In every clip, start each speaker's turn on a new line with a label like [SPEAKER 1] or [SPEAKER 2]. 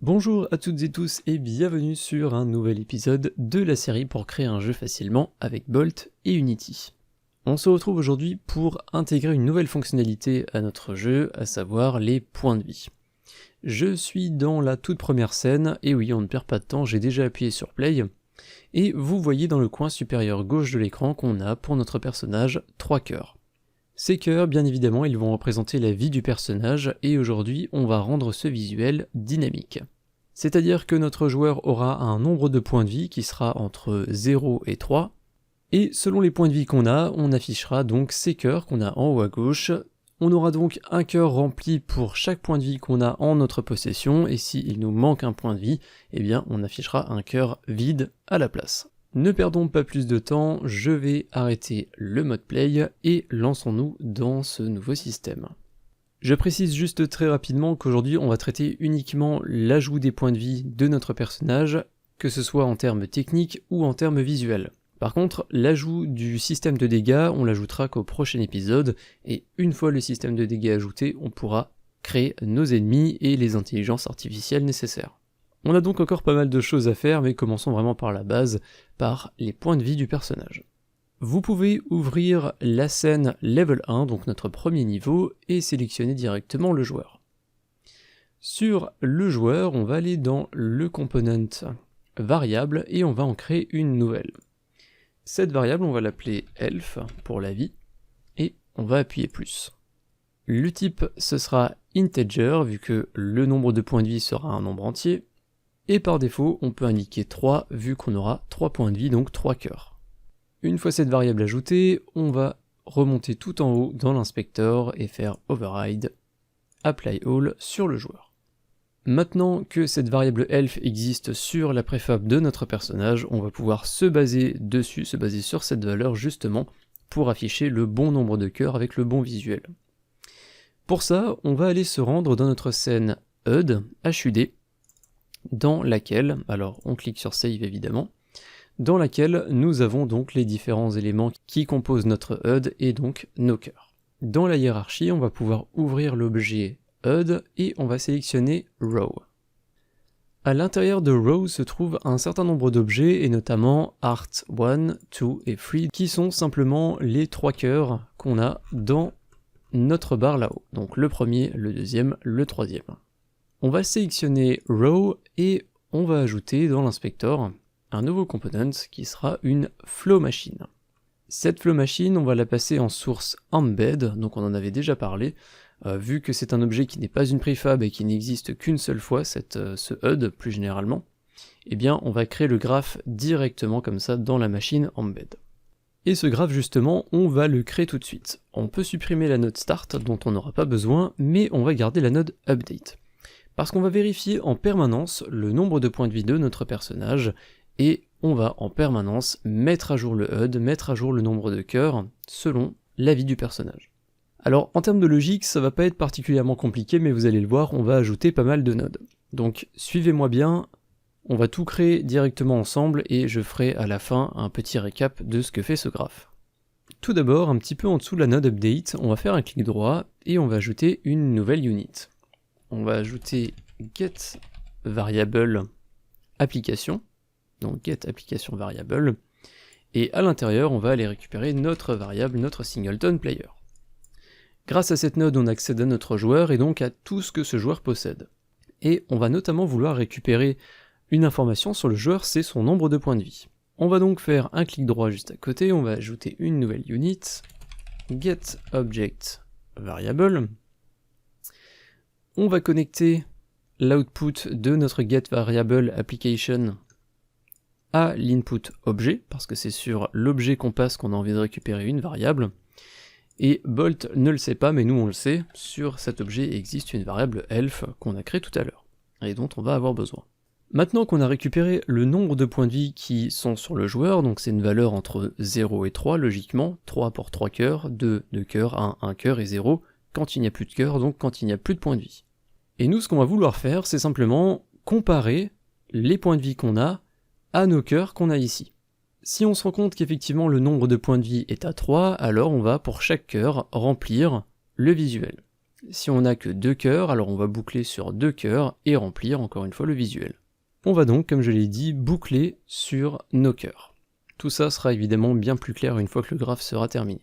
[SPEAKER 1] Bonjour à toutes et tous et bienvenue sur un nouvel épisode de la série pour créer un jeu facilement avec Bolt et Unity. On se retrouve aujourd'hui pour intégrer une nouvelle fonctionnalité à notre jeu, à savoir les points de vie. Je suis dans la toute première scène, et oui, on ne perd pas de temps, j'ai déjà appuyé sur Play, et vous voyez dans le coin supérieur gauche de l'écran qu'on a pour notre personnage 3 cœurs. Ces cœurs, bien évidemment, ils vont représenter la vie du personnage, et aujourd'hui, on va rendre ce visuel dynamique. C'est-à-dire que notre joueur aura un nombre de points de vie qui sera entre 0 et 3, et selon les points de vie qu'on a, on affichera donc ces cœurs qu'on a en haut à gauche. On aura donc un cœur rempli pour chaque point de vie qu'on a en notre possession, et s'il nous manque un point de vie, eh bien on affichera un cœur vide à la place. Ne perdons pas plus de temps, je vais arrêter le mode play et lançons-nous dans ce nouveau système. Je précise juste très rapidement qu'aujourd'hui on va traiter uniquement l'ajout des points de vie de notre personnage, que ce soit en termes techniques ou en termes visuels. Par contre, l'ajout du système de dégâts, on l'ajoutera qu'au prochain épisode, et une fois le système de dégâts ajouté, on pourra créer nos ennemis et les intelligences artificielles nécessaires. On a donc encore pas mal de choses à faire, mais commençons vraiment par la base, par les points de vie du personnage. Vous pouvez ouvrir la scène Level 1, donc notre premier niveau, et sélectionner directement le joueur. Sur le joueur, on va aller dans le component variable et on va en créer une nouvelle. Cette variable, on va l'appeler Elf pour la vie, et on va appuyer plus. Le type, ce sera integer, vu que le nombre de points de vie sera un nombre entier, et par défaut, on peut indiquer 3, vu qu'on aura 3 points de vie, donc 3 cœurs. Une fois cette variable ajoutée, on va remonter tout en haut dans l'inspecteur et faire override, apply all sur le joueur. Maintenant que cette variable elf existe sur la préfab de notre personnage, on va pouvoir se baser dessus, se baser sur cette valeur justement pour afficher le bon nombre de cœurs avec le bon visuel. Pour ça, on va aller se rendre dans notre scène HUD, HUD, dans laquelle, alors on clique sur save évidemment, dans laquelle nous avons donc les différents éléments qui composent notre HUD et donc nos cœurs. Dans la hiérarchie, on va pouvoir ouvrir l'objet HUD et on va sélectionner Row. À l'intérieur de Row se trouve un certain nombre d'objets et notamment Art 1, 2 et 3 qui sont simplement les 3 cœurs qu'on a dans notre barre là-haut. Donc le premier, le deuxième, le troisième. On va sélectionner Row et on va ajouter dans l'inspecteur un nouveau component qui sera une flow machine. Cette flow machine, on va la passer en source embed, donc on en avait déjà parlé, vu que c'est un objet qui n'est pas une préfab et qui n'existe qu'une seule fois, ce HUD plus généralement, eh bien on va créer le graphe directement comme ça dans la machine embed. Et ce graphe justement, on va le créer tout de suite. On peut supprimer la node start dont on n'aura pas besoin, mais on va garder la node update. Parce qu'on va vérifier en permanence le nombre de points de vie de notre personnage, et on va en permanence mettre à jour le HUD, mettre à jour le nombre de cœurs, selon la vie du personnage. Alors en termes de logique, ça va pas être particulièrement compliqué, mais vous allez le voir, on va ajouter pas mal de nodes. Donc suivez-moi bien, on va tout créer directement ensemble, et je ferai à la fin un petit récap de ce que fait ce graphe. Tout d'abord, un petit peu en dessous de la node update, on va faire un clic droit, et on va ajouter une nouvelle unit. On va ajouter get variable application, donc get application variable, et à l'intérieur on va aller récupérer notre variable, notre singleton player. Grâce à cette node on accède à notre joueur et donc à tout ce que ce joueur possède. Et on va notamment vouloir récupérer une information sur le joueur, c'est son nombre de points de vie. On va donc faire un clic droit juste à côté, on va ajouter une nouvelle unit, get object variable. On va connecter l'output de notre get variable application à l'input objet, parce que c'est sur l'objet qu'on passe qu'on a envie de récupérer une variable, et Bolt ne le sait pas, mais nous on le sait, sur cet objet existe une variable elf qu'on a créée tout à l'heure, et dont on va avoir besoin. Maintenant qu'on a récupéré le nombre de points de vie qui sont sur le joueur, donc c'est une valeur entre 0 et 3 logiquement, 3 pour 3 cœurs, 2 cœurs, 1 cœur et 0, quand il n'y a plus de cœur, donc quand il n'y a plus de points de vie. Et nous ce qu'on va vouloir faire, c'est simplement comparer les points de vie qu'on a à nos cœurs qu'on a ici. Si on se rend compte qu'effectivement le nombre de points de vie est à 3, alors on va pour chaque cœur remplir le visuel. Si on n'a que 2 cœurs, alors on va boucler sur 2 cœurs et remplir encore une fois le visuel. On va donc, comme je l'ai dit, boucler sur nos cœurs. Tout ça sera évidemment bien plus clair une fois que le graphe sera terminé.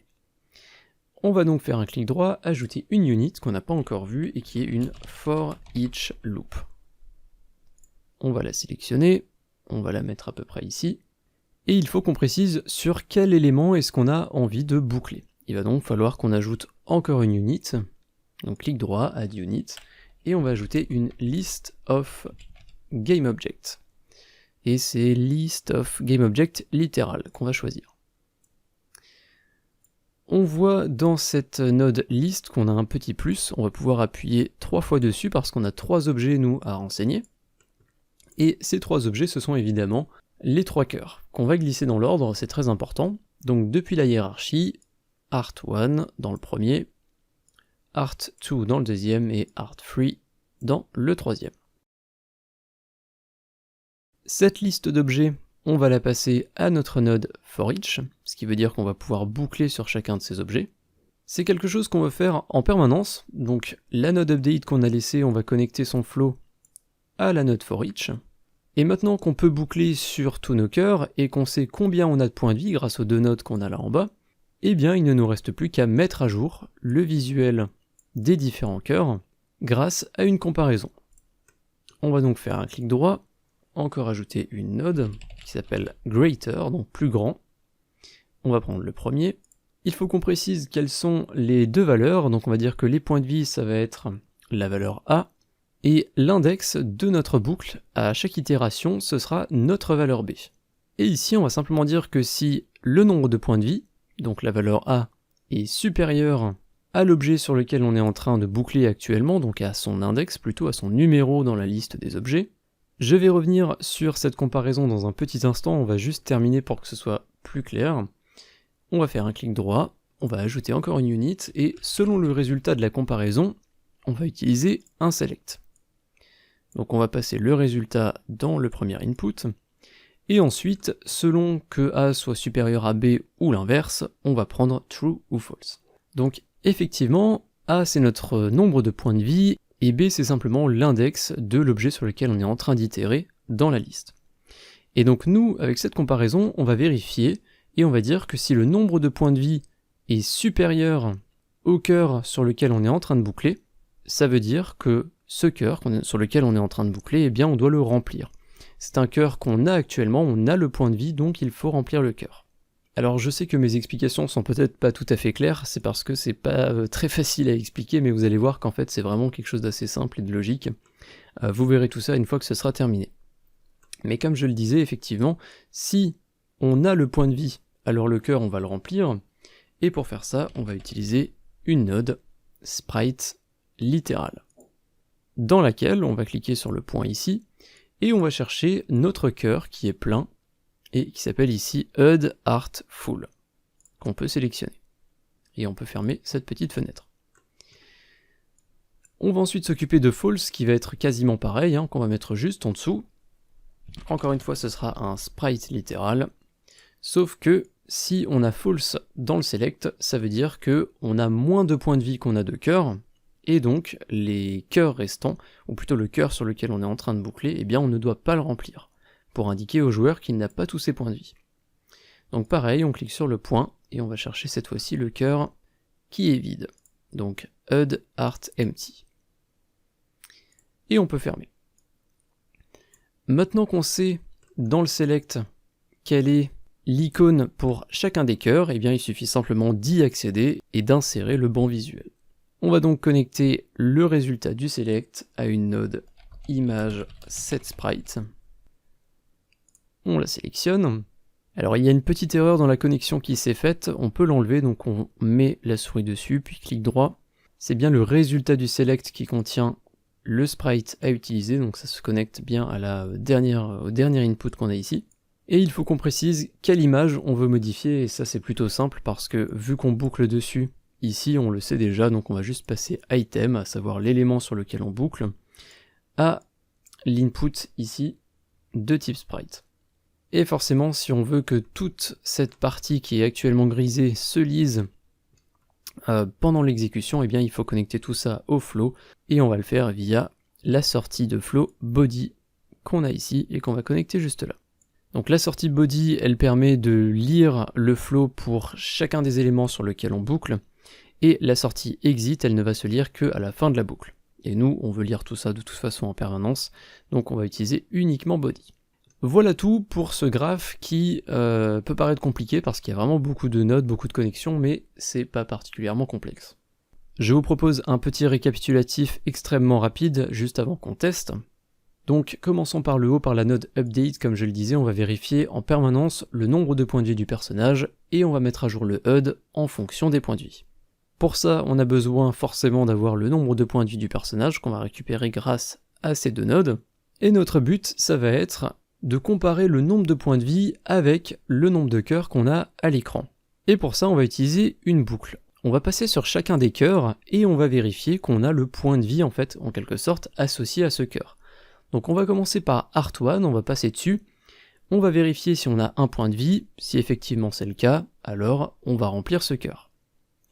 [SPEAKER 1] On va donc faire un clic droit, ajouter une unit qu'on n'a pas encore vue et qui est une for each loop. On va la sélectionner, on va la mettre à peu près ici, et il faut qu'on précise sur quel élément est-ce qu'on a envie de boucler. Il va donc falloir qu'on ajoute encore une unit, donc clic droit, add unit, et on va ajouter une list of GameObject. Et c'est list of GameObject littéral qu'on va choisir. On voit dans cette node list qu'on a un petit plus, on va pouvoir appuyer 3 fois dessus parce qu'on a 3 objets nous à renseigner. Et ces 3 objets ce sont évidemment les 3 cœurs, qu'on va glisser dans l'ordre, c'est très important. Donc depuis la hiérarchie, Art1 dans le premier, Art2 dans le deuxième et Art3 dans le troisième. Cette liste d'objets, on va la passer à notre node forEach, ce qui veut dire qu'on va pouvoir boucler sur chacun de ces objets. C'est quelque chose qu'on va faire en permanence, donc la node update qu'on a laissée, on va connecter son flow à la node forEach. Et maintenant qu'on peut boucler sur tous nos cœurs et qu'on sait combien on a de points de vie grâce aux 2 nodes qu'on a là en bas, eh bien il ne nous reste plus qu'à mettre à jour le visuel des différents cœurs grâce à une comparaison. On va donc faire un clic droit, encore ajouter une node qui s'appelle Greater, donc plus grand. On va prendre le premier. Il faut qu'on précise quelles sont les 2 valeurs, donc on va dire que les points de vie ça va être la valeur A, et l'index de notre boucle à chaque itération ce sera notre valeur B. Et ici on va simplement dire que si le nombre de points de vie, donc la valeur A, est supérieur à l'objet sur lequel on est en train de boucler actuellement, donc à son index, plutôt à son numéro dans la liste des objets. Je vais revenir sur cette comparaison dans un petit instant, on va juste terminer pour que ce soit plus clair. On va faire un clic droit, on va ajouter encore une unit, et selon le résultat de la comparaison, on va utiliser un select. Donc on va passer le résultat dans le premier input, et ensuite, selon que A soit supérieur à B ou l'inverse, on va prendre true ou false. Donc effectivement, A c'est notre nombre de points de vie, et B c'est simplement l'index de l'objet sur lequel on est en train d'itérer dans la liste. Et donc nous, avec cette comparaison, on va vérifier, et on va dire que si le nombre de points de vie est supérieur au cœur sur lequel on est en train de boucler, ça veut dire que ce cœur sur lequel on est en train de boucler, eh bien on doit le remplir. C'est un cœur qu'on a actuellement, on a le point de vie, donc il faut remplir le cœur. Alors je sais que mes explications sont peut-être pas tout à fait claires, c'est parce que c'est pas très facile à expliquer, mais vous allez voir qu'en fait c'est vraiment quelque chose d'assez simple et de logique. Vous verrez tout ça une fois que ce sera terminé. Mais comme je le disais, effectivement, si on a le point de vie, alors le cœur on va le remplir, et pour faire ça, on va utiliser une node sprite littéral, dans laquelle on va cliquer sur le point ici, et on va chercher notre cœur qui est plein, et qui s'appelle ici HUD Art Full, qu'on peut sélectionner. Et on peut fermer cette petite fenêtre. On va ensuite s'occuper de false, qui va être quasiment pareil, qu'on va mettre juste en dessous. Encore une fois, ce sera un sprite littéral, sauf que si on a false dans le select, ça veut dire que on a moins de points de vie qu'on a de cœurs, et donc les cœurs restants, ou plutôt le cœur sur lequel on est en train de boucler, eh bien on ne doit pas le remplir, pour indiquer au joueur qu'il n'a pas tous ses points de vie. Donc pareil, on clique sur le point, et on va chercher cette fois-ci le cœur qui est vide. Donc HUD Art Empty. Et on peut fermer. Maintenant qu'on sait dans le select quelle est l'icône pour chacun des cœurs, eh bien il suffit simplement d'y accéder et d'insérer le banc visuel. On va donc connecter le résultat du select à une node image setSprite. On la sélectionne. Alors il y a une petite erreur dans la connexion qui s'est faite, on peut l'enlever, donc on met la souris dessus, puis clic droit. C'est bien le résultat du select qui contient le sprite à utiliser, donc ça se connecte bien à au dernier input qu'on a ici. Et il faut qu'on précise quelle image on veut modifier, et ça c'est plutôt simple parce que vu qu'on boucle dessus, ici on le sait déjà, donc on va juste passer item, à savoir l'élément sur lequel on boucle, à l'input ici de type sprite. Et forcément, si on veut que toute cette partie qui est actuellement grisée se lise pendant l'exécution, eh bien, il faut connecter tout ça au flow, et on va le faire via la sortie de flow body qu'on a ici et qu'on va connecter juste là. Donc la sortie body, elle permet de lire le flow pour chacun des éléments sur lesquels on boucle, et la sortie exit, elle ne va se lire qu'à la fin de la boucle. Et nous, on veut lire tout ça de toute façon en permanence, donc on va utiliser uniquement body. Voilà tout pour ce graphe qui peut paraître compliqué parce qu'il y a vraiment beaucoup de nodes, beaucoup de connexions, mais c'est pas particulièrement complexe. Je vous propose un petit récapitulatif extrêmement rapide juste avant qu'on teste. Donc commençons par le haut, par la node update, comme je le disais, on va vérifier en permanence le nombre de points de vie du personnage et on va mettre à jour le HUD en fonction des points de vie. Pour ça, on a besoin forcément d'avoir le nombre de points de vie du personnage qu'on va récupérer grâce à ces deux nodes. Et notre but, ça va être de comparer le nombre de points de vie avec le nombre de cœurs qu'on a à l'écran. Et pour ça, on va utiliser une boucle. On va passer sur chacun des cœurs et on va vérifier qu'on a le point de vie, en fait, en quelque sorte, associé à ce cœur. Donc on va commencer par Art1, on va passer dessus, on va vérifier si on a un point de vie, si effectivement c'est le cas, alors on va remplir ce cœur.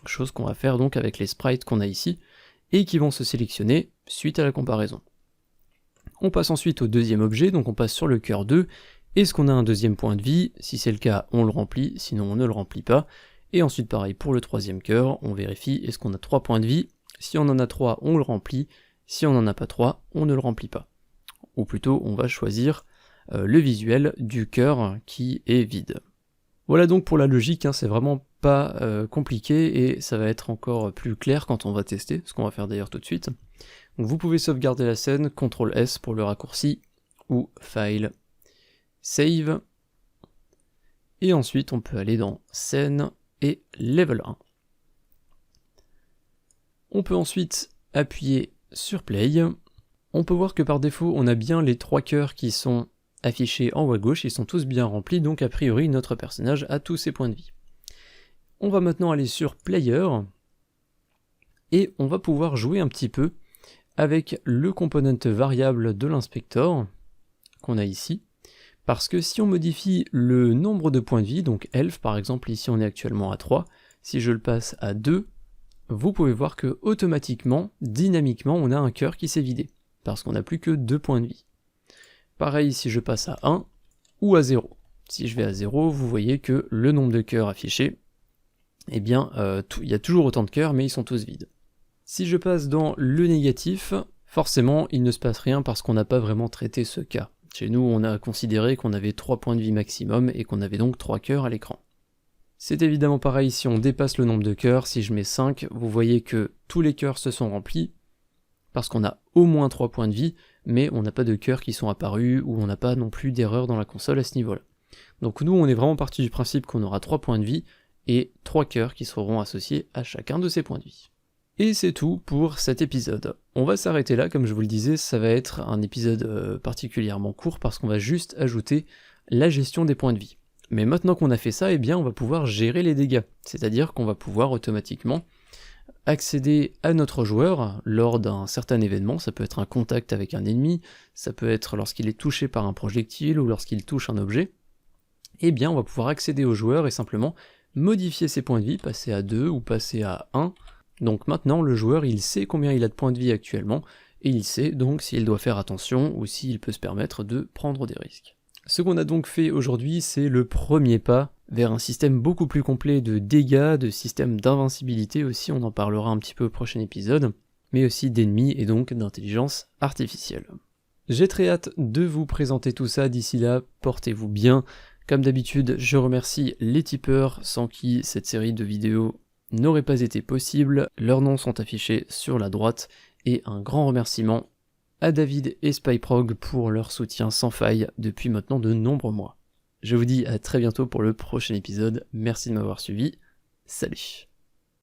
[SPEAKER 1] Chose qu'on va faire donc avec les sprites qu'on a ici, et qui vont se sélectionner suite à la comparaison. On passe ensuite au deuxième objet, donc on passe sur le cœur 2, est-ce qu'on a un deuxième point de vie? Si c'est le cas, on le remplit, sinon on ne le remplit pas. Et ensuite pareil pour le troisième cœur, on vérifie est-ce qu'on a 3 points de vie, si on en a 3, on le remplit, si on n'en a pas 3, on ne le remplit pas. Ou plutôt on va choisir le visuel du cœur qui est vide. Voilà donc pour la logique, hein, c'est vraiment pas compliqué et ça va être encore plus clair quand on va tester, ce qu'on va faire d'ailleurs tout de suite. Donc vous pouvez sauvegarder la scène, CTRL S pour le raccourci, ou File, Save, et ensuite on peut aller dans Scène et Level 1. On peut ensuite appuyer sur Play. On peut voir que par défaut on a bien les 3 cœurs qui sont affichés en haut à gauche, ils sont tous bien remplis, donc a priori notre personnage a tous ses points de vie. On va maintenant aller sur Player, et on va pouvoir jouer un petit peu avec le component variable de l'inspector, qu'on a ici, parce que si on modifie le nombre de points de vie, donc elf par exemple, ici on est actuellement à 3, si je le passe à 2, vous pouvez voir que automatiquement, dynamiquement, on a un cœur qui s'est vidé, parce qu'on n'a plus que 2 points de vie. Pareil si je passe à 1 ou à 0. Si je vais à 0, vous voyez que le nombre de cœurs affichés, eh bien, il y a toujours autant de cœurs, mais ils sont tous vides. Si je passe dans le négatif, forcément, il ne se passe rien parce qu'on n'a pas vraiment traité ce cas. Chez nous, on a considéré qu'on avait 3 points de vie maximum et qu'on avait donc 3 cœurs à l'écran. C'est évidemment pareil si on dépasse le nombre de cœurs. Si je mets 5, vous voyez que tous les cœurs se sont remplis, parce qu'on a au moins 3 points de vie, mais on n'a pas de cœurs qui sont apparus, ou on n'a pas non plus d'erreur dans la console à ce niveau-là. Donc nous, on est vraiment parti du principe qu'on aura 3 points de vie, et 3 cœurs qui seront associés à chacun de ces points de vie. Et c'est tout pour cet épisode. On va s'arrêter là, comme je vous le disais, ça va être un épisode particulièrement court, parce qu'on va juste ajouter la gestion des points de vie. Mais maintenant qu'on a fait ça, eh bien on va pouvoir gérer les dégâts, c'est-à-dire qu'on va pouvoir automatiquement accéder à notre joueur lors d'un certain événement, ça peut être un contact avec un ennemi, ça peut être lorsqu'il est touché par un projectile ou lorsqu'il touche un objet, eh bien on va pouvoir accéder au joueur et simplement modifier ses points de vie, passer à 2 ou passer à 1, donc maintenant le joueur il sait combien il a de points de vie actuellement, et il sait donc s'il doit faire attention ou s'il peut se permettre de prendre des risques. Ce qu'on a donc fait aujourd'hui, c'est le premier pas vers un système beaucoup plus complet de dégâts, de système d'invincibilité aussi, on en parlera un petit peu au prochain épisode, mais aussi d'ennemis et donc d'intelligence artificielle. J'ai très hâte de vous présenter tout ça, d'ici là, portez-vous bien. Comme d'habitude, je remercie les tipeurs sans qui cette série de vidéos n'aurait pas été possible, leurs noms sont affichés sur la droite, et un grand remerciement à David et Spyprog pour leur soutien sans faille depuis maintenant de nombreux mois. Je vous dis à très bientôt pour le prochain épisode, merci de m'avoir suivi, salut.